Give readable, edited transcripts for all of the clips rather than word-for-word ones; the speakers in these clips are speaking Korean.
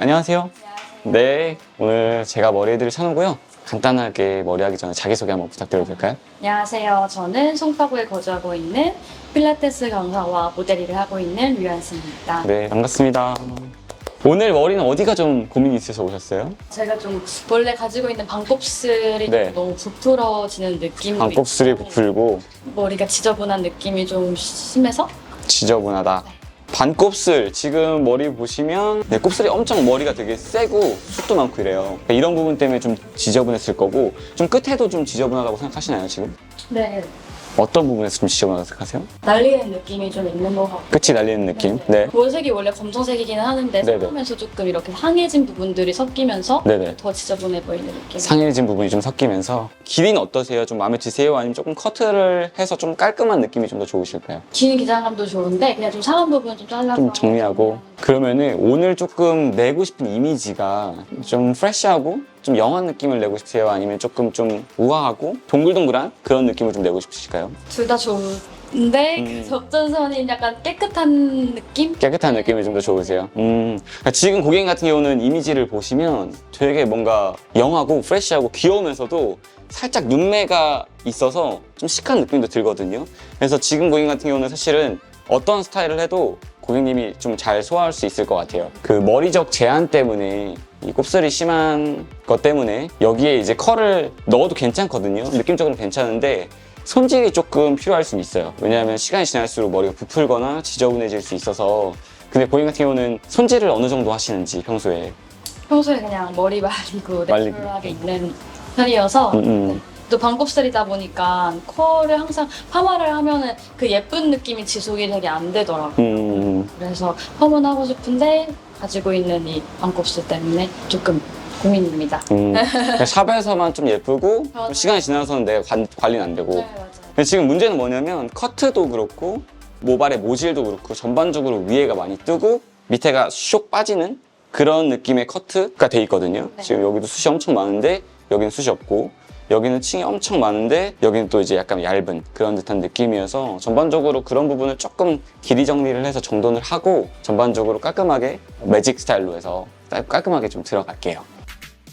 안녕하세요. 네, 오늘 제가 머리 해드릴 찬호고요. 간단하게 머리하기 전에 자기소개 한번 부탁드려도 될까요? 안녕하세요. 저는 송파구에 거주하고 있는 필라테스 강사와 모델 일을 하고 있는 류한승입니다. 네, 반갑습니다. 오늘 머리는 어디가 좀 고민이 있어서 오셨어요? 제가 좀 원래 가지고 있는 반곱슬이 네. 좀 너무 부풀어지는 느낌도 반곱슬이 있고 부풀고 머리가 지저분한 느낌이 좀 심해서 지저분하다. 반곱슬, 지금 머리 보시면 네, 곱슬이 엄청 머리가 되게 세고 숱도 많고 이래요. 그러니까 이런 부분 때문에 좀 지저분했을 거고 좀 끝에도 좀 지저분하다고 생각하시나요, 지금? 네, 어떤 부분에서 좀 지저분하다고 생각하세요? 날리는 느낌이 좀 있는 것 같고 끝이 날리는 느낌? 네. 볼색이 원래 검정색이기는 하는데 네네. 섞으면서 조금 이렇게 상해진 부분들이 섞이면서 네네. 더 지저분해 보이는 느낌. 상해진 부분이 좀 섞이면서 길이는 어떠세요? 좀 마음에 드세요? 아니면 조금 커트를 해서 좀 깔끔한 느낌이 좀 더 좋으실까요? 긴 기장감도 좋은데 그냥 좀 상한 부분 좀 잘라서 좀 정리하고 그러면은 오늘 조금 내고 싶은 이미지가 좀 프레쉬하고 좀 영한 느낌을 내고 싶으세요? 아니면 조금 좀 우아하고 동글동글한 그런 느낌을 좀 내고 싶으실까요? 둘 다 좋은데 그 접전선이 약간 깨끗한 느낌? 깨끗한 느낌이 좀 더 좋으세요? 그러니까 지금 고객님 같은 경우는 이미지를 보시면 되게 뭔가 영하고 프레쉬하고 귀여우면서도 살짝 눈매가 있어서 좀 시크한 느낌도 들거든요. 그래서 지금 고객님 같은 경우는 사실은 어떤 스타일을 해도 고객님이 좀 잘 소화할 수 있을 것 같아요. 그 머리적 제한 때문에 이 곱슬이 심한 것 때문에 여기에 이제 컬을 넣어도 괜찮거든요. 느낌적으로 괜찮은데 손질이 조금 필요할 수는 있어요. 왜냐하면 시간이 지날수록 머리가 부풀거나 지저분해질 수 있어서. 근데 고객님 같은 경우는 손질을 어느 정도 하시는지 평소에. 평소에 그냥 머리 말리고 말리고. 내추럴하게 있는 편이어서 또 반곱슬이다 보니까 컬을 항상 파마를 하면은 그 예쁜 느낌이 지속이 되게 안 되더라고요. 그래서 펌은 하고 싶은데 가지고 있는 이 반곱슬 때문에 조금 고민입니다. 그러니까 샵에서만 좀 예쁘고 맞아요. 시간이 지나서는 내가 관리는 안 되고. 네, 맞아요. 근데 지금 문제는 뭐냐면 커트도 그렇고 모발의 모질도 그렇고 전반적으로 위에가 많이 뜨고 밑에가 쇽 빠지는 그런 느낌의 커트가 돼 있거든요. 네. 지금 여기도 숱이 엄청 많은데 여기는 숱이 없고 여기는 층이 엄청 많은데 여기는 또 이제 약간 얇은 그런 듯한 느낌이어서 전반적으로 그런 부분을 조금 길이 정리를 해서 정돈을 하고 전반적으로 깔끔하게 매직 스타일로 해서 깔끔하게 좀 들어갈게요.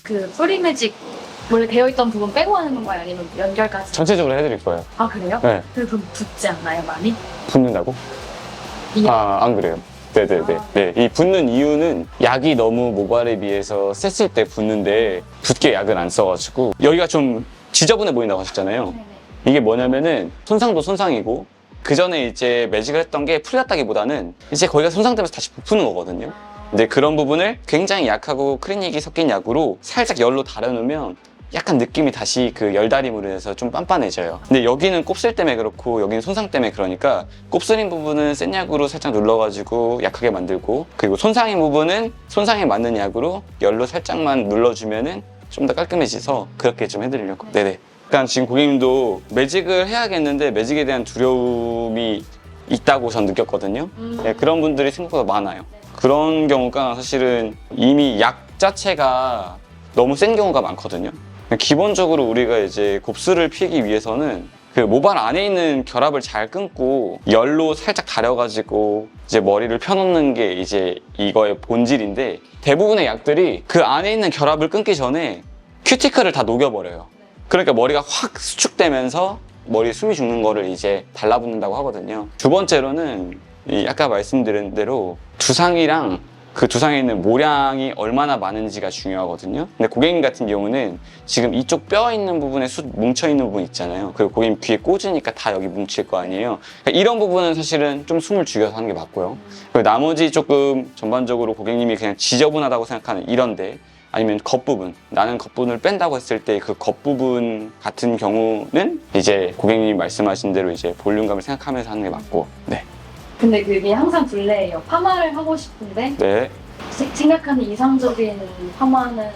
그 프리매직 원래 되어있던 부분 빼고 하는 건가요? 아니면 연결까지? 전체적으로 해드릴 거예요. 아 그래요? 네. 그럼 붙지 않나요 많이? 붙는다고? 이- 안 그래요. 네네네. 네. 이 붙는 이유는 약이 너무 모발에 비해서 셌을 때 붙는데 붙게 약을 안 써가지고 여기가 좀 지저분해 보인다고 하셨잖아요. 네네. 이게 뭐냐면은 손상도 손상이고 그 전에 이제 매직을 했던 게 풀렸다기보다는 이제 거기가 손상되면서 다시 부푸는 거거든요. 근데 그런 부분을 굉장히 약하고 클리닉이 섞인 약으로 살짝 열로 달여놓으면 약간 느낌이 다시 그 열다림으로 해서 좀 빤빤해져요. 근데 여기는 곱슬 때문에 그렇고 여기는 손상 때문에 그러니까 곱슬인 부분은 센 약으로 살짝 눌러가지고 약하게 만들고 그리고 손상인 부분은 손상에 맞는 약으로 열로 살짝만 눌러주면은 좀 더 깔끔해져서 그렇게 좀 해드리려고. 네네. 그러니까 지금 고객님도 매직을 해야겠는데 매직에 대한 두려움이 있다고 전 느꼈거든요. 네, 그런 분들이 생각보다 많아요. 그런 경우가 사실은 이미 약 자체가 너무 센 경우가 많거든요. 기본적으로 우리가 이제 곱슬을 피기 위해서는 그 모발 안에 있는 결합을 잘 끊고 열로 살짝 가려가지고 이제 머리를 펴놓는 게 이제 이거의 본질인데 대부분의 약들이 그 안에 있는 결합을 끊기 전에 큐티클을 다 녹여버려요. 그러니까 머리가 확 수축되면서 머리에 숨이 죽는 거를 이제 달라붙는다고 하거든요. 두 번째로는 이 아까 말씀드린 대로 두상이랑 그 두상에 있는 모량이 얼마나 많은지가 중요하거든요. 근데 고객님 같은 경우는 지금 이쪽 뼈 있는 부분에 숱 뭉쳐있는 부분 있잖아요. 그리고 고객님 귀에 꽂으니까 다 여기 뭉칠 거 아니에요. 그러니까 이런 부분은 사실은 좀 숨을 죽여서 하는 게 맞고요. 그리고 나머지 조금 전반적으로 고객님이 그냥 지저분하다고 생각하는 이런데 아니면 겉부분, 나는 겉부분을 뺀다고 했을 때 그 겉부분 같은 경우는 이제 고객님이 말씀하신 대로 이제 볼륨감을 생각하면서 하는 게 맞고. 네. 근데 그게 항상 불레예요. 파마를 하고 싶은데 네. 생각하는 이상적인 파마는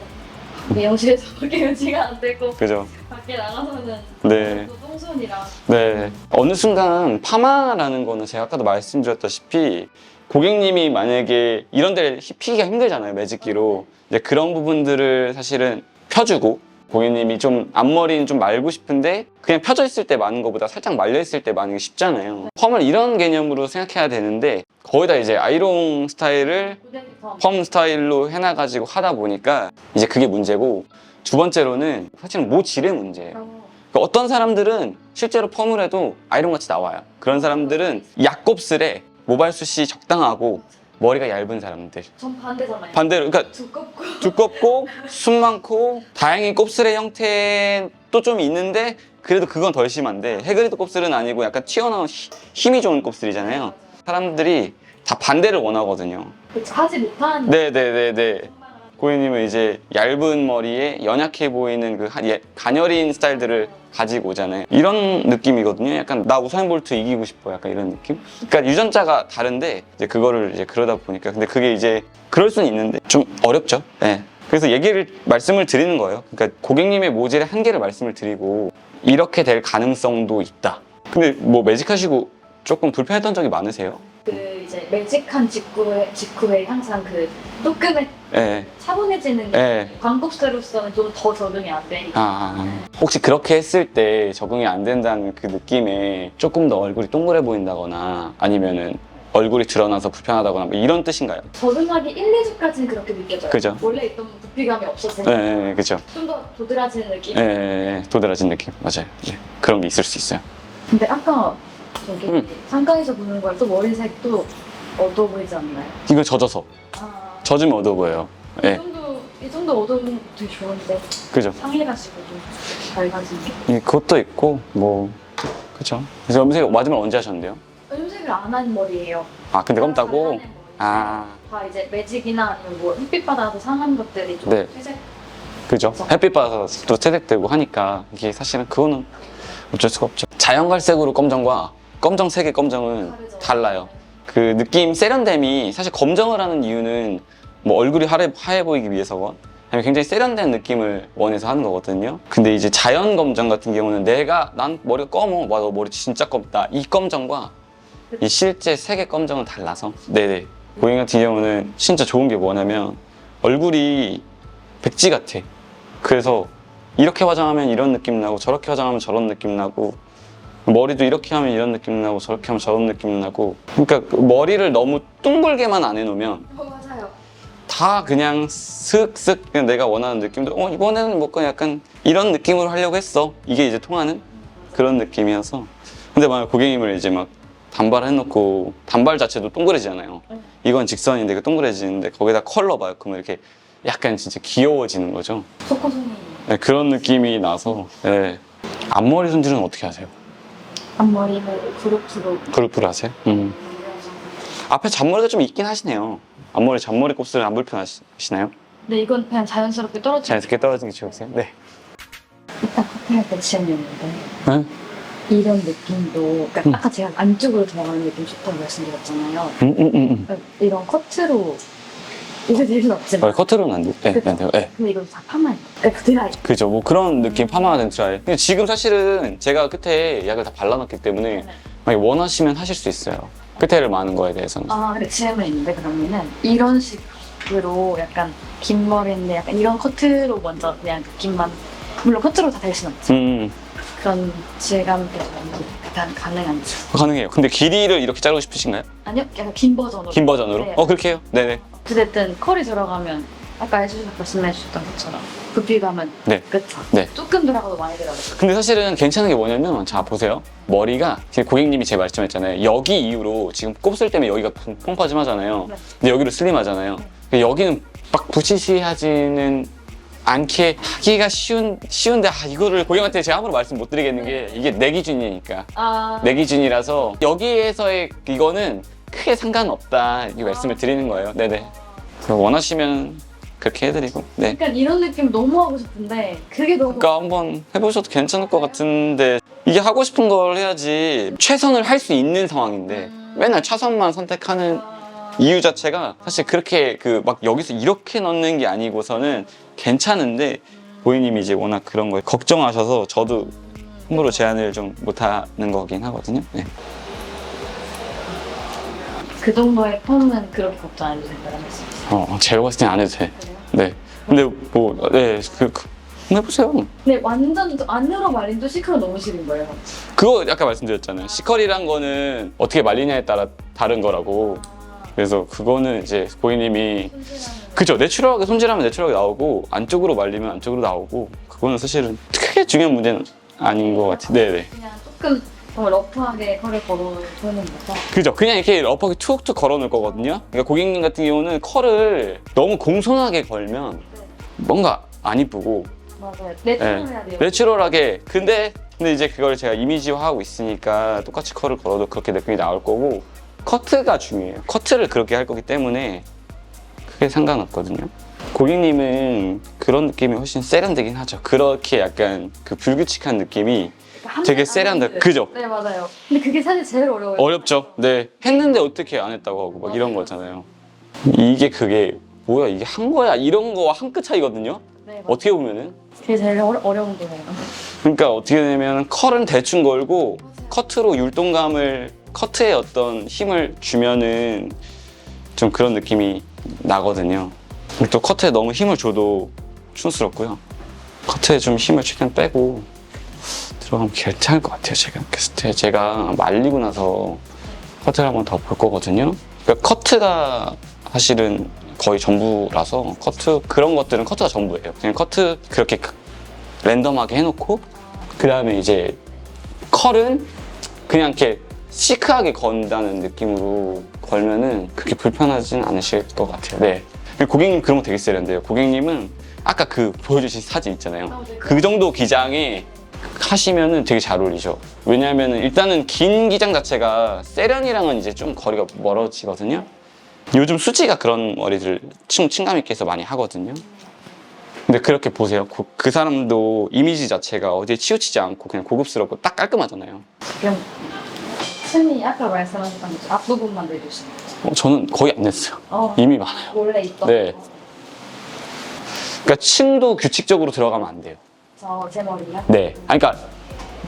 미용실에서밖에 유지가 안 되고 그죠. 밖에 나가서는 네. 또 똥손이라 네. 어느 순간 파마라는 거는 제가 아까도 말씀드렸다시피 고객님이 만약에 이런 데를 피기가 힘들잖아요. 매직기로. 이제 그런 부분들을 사실은 펴주고 고객님이 좀 앞머리는 좀 말고 싶은데 그냥 펴져 있을 때 마는 것보다 살짝 말려 있을 때 마는 게 쉽잖아요. 펌을 이런 개념으로 생각해야 되는데 거의 다 이제 아이롱 스타일을 펌 스타일로 해놔가지고 하다 보니까 이제 그게 문제고, 두 번째로는 사실은 모질의 문제예요. 그러니까 어떤 사람들은 실제로 펌을 해도 아이롱 같이 나와요. 그런 사람들은 약곱슬에 모발숱이 적당하고 머리가 얇은 사람들. 전 반대잖아요. 반대로 그러니까 두껍고 두껍고 숱 많고 다행히 곱슬의 형태도 좀 있는데 그래도 그건 덜 심한데, 해그리드 곱슬은 아니고 약간 튀어나온 힘이 좋은 곱슬이잖아요. 사람들이 다 반대를 원하거든요. 하지 못한 네네네네. 고객님은 이제 얇은 머리에 연약해 보이는 그 가녀린 스타일들을 가지고 오잖아요. 이런 느낌이거든요. 약간 나 우사인 볼트 이기고 싶어, 약간 이런 느낌? 그러니까 유전자가 다른데 이제 그거를 이제 그러다 보니까, 근데 그게 이제 그럴 수는 있는데 좀 어렵죠. 네. 그래서 말씀을 드리는 거예요. 그러니까 고객님의 모질의 한계를 말씀을 드리고 이렇게 될 가능성도 있다. 근데 뭐 매직하시고 조금 불편했던 적이 많으세요? 그 이제 매직한 직후에 항상 그 조금의 네. 차분해지는 게 네. 광곱슬로서는 좀 더 적응이 안 되니까. 혹시 그렇게 했을 때 적응이 안 된다는 그 느낌에 조금 더 얼굴이 동그래 보인다거나 아니면은 얼굴이 드러나서 불편하다거나 뭐 이런 뜻인가요? 적응하기 1, 2주까지는 그렇게 느껴져요. 그죠. 원래 있던 부피감이 없었으니까 네, 그죠. 좀 더 도드라지는 느낌. 네, 도드라진 느낌. 맞아요. 네, 그런 게 있을 수 있어요. 근데 아까 저기 상가에서 보는 거랑 또 머리색도 어두워 보이지 않나요? 이거 젖어서. 아, 젖으면 어두워 보여요. 네, 이 정도 어두우면 되게 좋은데 그죠. 상해가지고 좀 밝아진 게. 그것도 있고 뭐 그죠. 그래서 염색 마지막 언제 하셨는데요? 염색을 안 한 머리예요. 아, 근데 검다고? 잘라낸 머리. 아, 다 이제 매직이나 아니면 뭐 햇빛 받아서 상한 것들이 좀 네. 회색. 그죠. 햇빛 받아서 또 채색되고 하니까 이게 사실은 그거는 어쩔 수가 없죠. 자연갈색으로 검정과 검정색의 검정은 다르죠. 달라요. 그 느낌 세련됨이, 사실 검정을 하는 이유는 뭐 얼굴이 하얘 보이기 위해서건 아니면 굉장히 세련된 느낌을 원해서 하는 거거든요. 근데 이제 자연 검정 같은 경우는 난 머리가 검어. 와, 너 머리 진짜 검다. 이 검정과 이 실제 색의 검정은 달라서. 네네. 고객 같은 경우는 진짜 좋은 게 뭐냐면 얼굴이 백지 같아. 그래서 이렇게 화장하면 이런 느낌 나고 저렇게 화장하면 저런 느낌 나고 머리도 이렇게 하면 이런 느낌 나고 저렇게 하면 저런 느낌 나고, 그러니까 그 머리를 너무 둥글게만 안 해놓으면 맞아요. 다 그냥 슥슥 그냥 내가 원하는 느낌도 이번에는 뭐 그냥 약간 이런 느낌으로 하려고 했어. 이게 이제 통하는 그런 느낌이어서. 근데 만약 고객님을 이제 막 단발해놓고 단발 자체도 동그래지잖아요. 이건 직선인데 이거 동그래지는데 거기다 컬러 봐요. 그러면 이렇게 약간 진짜 귀여워지는 거죠. 초코송이. 네, 그런 느낌이 나서. 네. 앞머리 손질은 어떻게 하세요? 앞머리는 그룹으로. 그룹으로 하세요? 앞에 잔머리가 좀 있긴 하시네요. 앞머리 잔머리 곱슬은 안 불편하시나요? 근데 이건 그냥 자연스럽게 떨어지고. 자연스럽게 떨어지는 게 좋으세요? 네. 이따 커트할 때 지원이었는데 네? 이런 느낌도, 그러니까 아까 제가 안쪽으로 들어가는 느낌 좋다고 말씀드렸잖아요. 그러니까 이런 커트로 이거 될 없지만 커트로는 안 돼요. 네, 그쵸? 안 돼요. 네. 근데 이건 다 파마예요. 그러니까 드라이. 그죠. 뭐 그런 느낌 파마된 드라이. 근데 지금 사실은 제가 끝에 약을 다 발라놨기 때문에 만약 원하시면 하실 수 있어요. 끝에를 마는 거에 대해서는. 아, 근데 질문이 있는데 그러면은 이런 식으로 약간 긴 머리인데 약간 이런 커트로 먼저 그냥 느낌만, 물론 커트로 다 될 수는 없지. 그런 질감이 일단 가능한지. 가능해요. 근데 길이를 이렇게 자르고 싶으신가요? 아니요, 약간 긴 버전으로. 긴 버전으로? 네. 그렇게 해요. 네네. 어쨌든 컬이 들어가면 아까 말씀해주셨던 것처럼 부피감은 네. 그쵸? 네. 조금 들어가도 많이 들어가요. 근데 사실은 괜찮은 게 뭐냐면, 자 보세요. 머리가 지금 고객님이 제 말씀했잖아요. 여기 이후로 지금 곱슬 때문에 여기가 퐁파짐하잖아요. 네. 근데 여기로 슬림하잖아요. 근데 여기는 막 부시시하지는 않게 하기가 쉬운데 이거를 고객한테 제가 함부로 말씀 못 드리겠는 게, 이게 내 기준이니까. 아, 내 기준이라서 여기에서의 이거는 크게 상관없다 이 말씀을 드리는 거예요. 네네. 그래서 원하시면 그렇게 해드리고. 네. 약간 이런 느낌 너무 하고 싶은데 그게 너무. 그러니까 한번 해보셔도 괜찮을 것 같은데, 이게 하고 싶은 걸 해야지 최선을 할 수 있는 상황인데 맨날 차선만 선택하는 이유 자체가 사실 그렇게 막 여기서 이렇게 넣는 게 아니고서는 괜찮은데, 고객님이 이제 워낙 그런 거에 걱정하셔서 저도 함부로 제안을 좀 못하는 거긴 하거든요. 네. 그 정도의 펌은 그렇게 걱정 안 해도 된다는 말씀이세요? 제가 봤을 땐 안 해도 돼. 그래요? 네. 근데 뭐, 네. 한번 해보세요. 근데 완전 안으로 말린도 시크로 너무 싫은 거예요. 그거 아까 말씀드렸잖아요. C컬이란 거는 어떻게 말리냐에 따라 다른 거라고. 그래서 그거는 이제 고객님이 그죠, 내추럴하게 손질하면 내추럴하게 나오고 안쪽으로 말리면 안쪽으로 나오고, 그거는 사실은 크게 중요한 문제는 아닌 것 같아요. 네네. 그냥 조금 더 러프하게 컬을 걸어주는 거죠. 그죠, 그냥 이렇게 러프하게 툭툭 걸어 놓을 거거든요. 그러니까 고객님 같은 경우는 컬을 너무 공손하게 걸면 뭔가 안 이쁘고, 맞아요. 내추럴해야 돼요. 내추럴하게. 근데 이제 그걸 제가 이미지화하고 있으니까 똑같이 컬을 걸어도 그렇게 느낌이 나올 거고, 커트가 중요해요. 커트를 그렇게 할 거기 때문에 크게 상관없거든요. 고객님은 그런 느낌이 훨씬 세련되긴 하죠. 그렇게 약간 그 불규칙한 느낌이 되게 세련돼. 그죠? 네, 맞아요. 근데 그게 사실 제일 어려워요. 어렵죠. 네. 했는데 어떻게 안 했다고 하고 막 이런 거잖아요. 이게 그게 뭐야, 이게 한 거야, 이런 거와 한 끗 차이거든요. 네, 맞아요. 어떻게 보면은. 그게 제일 어려운 거예요. 그러니까 어떻게 되면 컬은 대충 걸고 커트로 율동감을, 커트에 어떤 힘을 주면은 좀 그런 느낌이 나거든요. 또 커트에 너무 힘을 줘도 촌스럽고요. 커트에 좀 힘을 최대한 빼고 들어가면 괜찮을 것 같아요. 제가 느꼈을 때. 제가 말리고 나서 커트를 한번 더 볼 거거든요. 그러니까 커트가 사실은 거의 전부라서, 커트 그런 것들은 커트가 전부예요. 그냥 커트 그렇게 랜덤하게 해놓고, 그 다음에 이제 컬은 그냥 이렇게 시크하게 건다는 느낌으로 걸면은 그렇게 불편하진 않으실 것 같아요. 네. 고객님 그런 거 되게 세련돼요. 고객님은 아까 그 보여주신 사진 있잖아요. 그 정도 기장에 하시면은 되게 잘 어울리죠. 왜냐하면은 일단은 긴 기장 자체가 세련이랑은 이제 좀 거리가 멀어지거든요. 요즘 수지가 그런 머리들 친감 있게 해서 많이 하거든요. 근데 그렇게 보세요. 그 사람도 이미지 자체가 어디에 치우치지 않고 그냥 고급스럽고 딱 깔끔하잖아요. 지금 층이 아까 말씀하셨던 거 앞부분만 내주시는 거죠? 저는 거의 안 냈어요. 이미 많아요. 원래 있던 네. 거. 그러니까 층도 규칙적으로 들어가면 안 돼요. 제 머리요? 네. 그러니까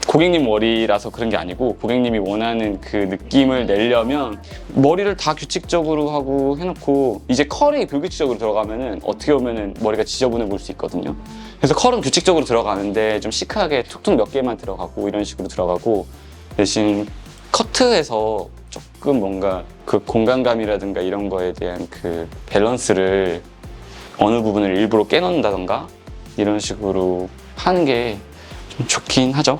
고객님 머리라서 그런 게 아니고, 고객님이 원하는 그 느낌을 내려면 머리를 다 규칙적으로 하고 해놓고, 이제 컬이 불규칙적으로 들어가면은 어떻게 보면은 머리가 지저분해 보일 수 있거든요. 그래서 컬은 규칙적으로 들어가는데 좀 시크하게 툭툭 몇 개만 들어가고 이런 식으로 들어가고, 대신 커트에서 조금 뭔가 그 공간감이라든가 이런 거에 대한 그 밸런스를 어느 부분을 일부러 깨놓는다던가 이런 식으로 하는 게 좀 좋긴 하죠.